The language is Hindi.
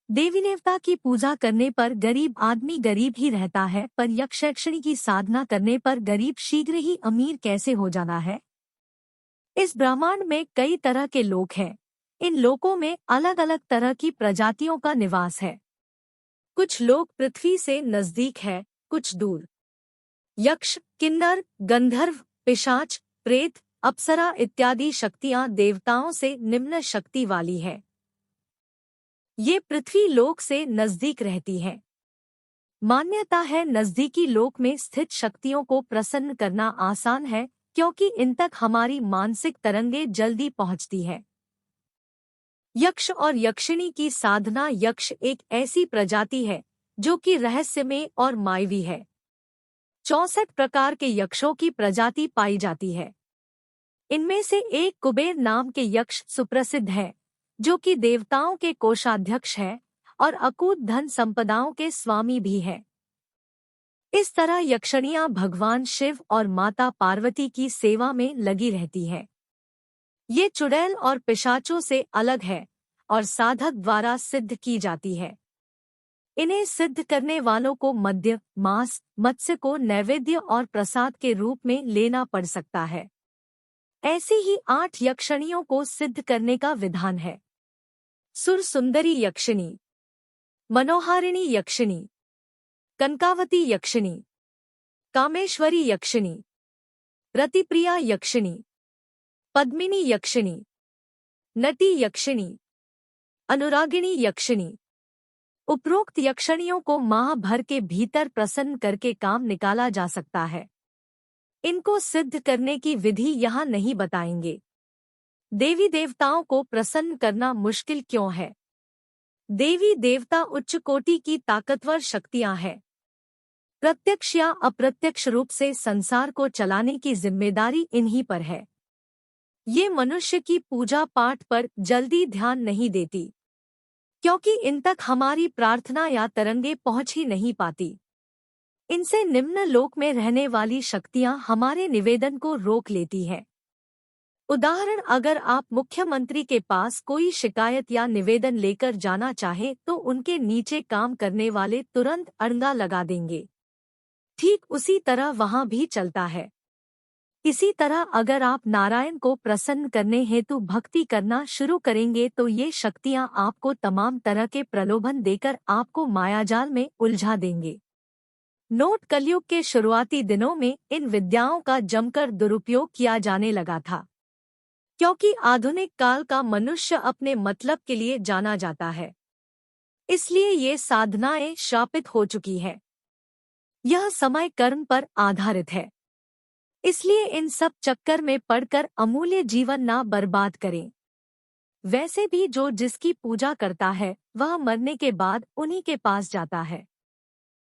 देवी देवता की पूजा करने पर गरीब आदमी गरीब ही रहता है, पर यक्षिणी की साधना करने पर गरीब शीघ्र ही अमीर कैसे हो जाना है? इस ब्रह्मांड में कई तरह के लोक हैं। इन लोकों में अलग अलग तरह की प्रजातियों का निवास है। कुछ लोग पृथ्वी से नजदीक है, कुछ दूर। यक्ष, किन्नर, गंधर्व, पिशाच, प्रेत, अप्सरा इत्यादि शक्तियां देवताओं से निम्न शक्ति वाली है। ये पृथ्वी लोक से नजदीक रहती है। मान्यता है नजदीकी लोक में स्थित शक्तियों को प्रसन्न करना आसान है, क्योंकि इन तक हमारी मानसिक तरंगें जल्दी पहुंचती है। यक्ष और यक्षिणी की साधना। यक्ष एक ऐसी प्रजाति है जो कि रहस्यमय और मायवी है। 64 प्रकार के यक्षों की प्रजाति पाई जाती है। इनमें से एक कुबेर नाम के यक्ष सुप्रसिद्ध है, जो कि देवताओं के कोषाध्यक्ष है और अकूत धन संपदाओं के स्वामी भी है। इस तरह यक्षिणियां भगवान शिव और माता पार्वती की सेवा में लगी रहती है। ये चुड़ैल और पिशाचों से अलग है और साधक द्वारा सिद्ध की जाती है। इन्हें सिद्ध करने वालों को मद्य, मांस, मत्स्य को नैवेद्य और प्रसाद के रूप में लेना पड़ सकता है। ऐसी ही 8 यक्षिणियों को सिद्ध करने का विधान है। सुर सुंदरी यक्षिणी, मनोहारिणी यक्षिणी, कनकावती यक्षिणी, कामेश्वरी यक्षिणी, रतिप्रिया यक्षिणी, पद्मिनी यक्षिणी, नटी यक्षिणी, अनुरागिणी यक्षिणी। उपरोक्त यक्षिणियों को माह भर के भीतर प्रसन्न करके काम निकाला जा सकता है। इनको सिद्ध करने की विधि यहाँ नहीं बताएंगे। देवी देवताओं को प्रसन्न करना मुश्किल क्यों है? देवी देवता उच्च कोटि की ताकतवर शक्तियां हैं। प्रत्यक्ष या अप्रत्यक्ष रूप से संसार को चलाने की जिम्मेदारी इन्हीं पर है। ये मनुष्य की पूजा पाठ पर जल्दी ध्यान नहीं देती, क्योंकि इन तक हमारी प्रार्थना या तरंगे पहुंच ही नहीं पाती। इनसे निम्न लोक में रहने वाली शक्तियां हमारे निवेदन को रोक लेती हैं। उदाहरण, अगर आप मुख्यमंत्री के पास कोई शिकायत या निवेदन लेकर जाना चाहें तो उनके नीचे काम करने वाले तुरंत अड़ंगा लगा देंगे। ठीक उसी तरह वहां भी चलता है। इसी तरह अगर आप नारायण को प्रसन्न करने हेतु भक्ति करना शुरू करेंगे तो ये शक्तियां आपको तमाम तरह के प्रलोभन देकर आपको मायाजाल में उलझा देंगे। नोट, कलयुग के शुरुआती दिनों में इन विद्याओं का जमकर दुरुपयोग किया जाने लगा था, क्योंकि आधुनिक काल का मनुष्य अपने मतलब के लिए जाना जाता है। इसलिए ये साधनाएं शापित हो चुकी है। यह समय कर्म पर आधारित है। इसलिए इन सब चक्कर में पड़कर अमूल्य जीवन ना बर्बाद करें। वैसे भी जो जिसकी पूजा करता है वह मरने के बाद उन्हीं के पास जाता है।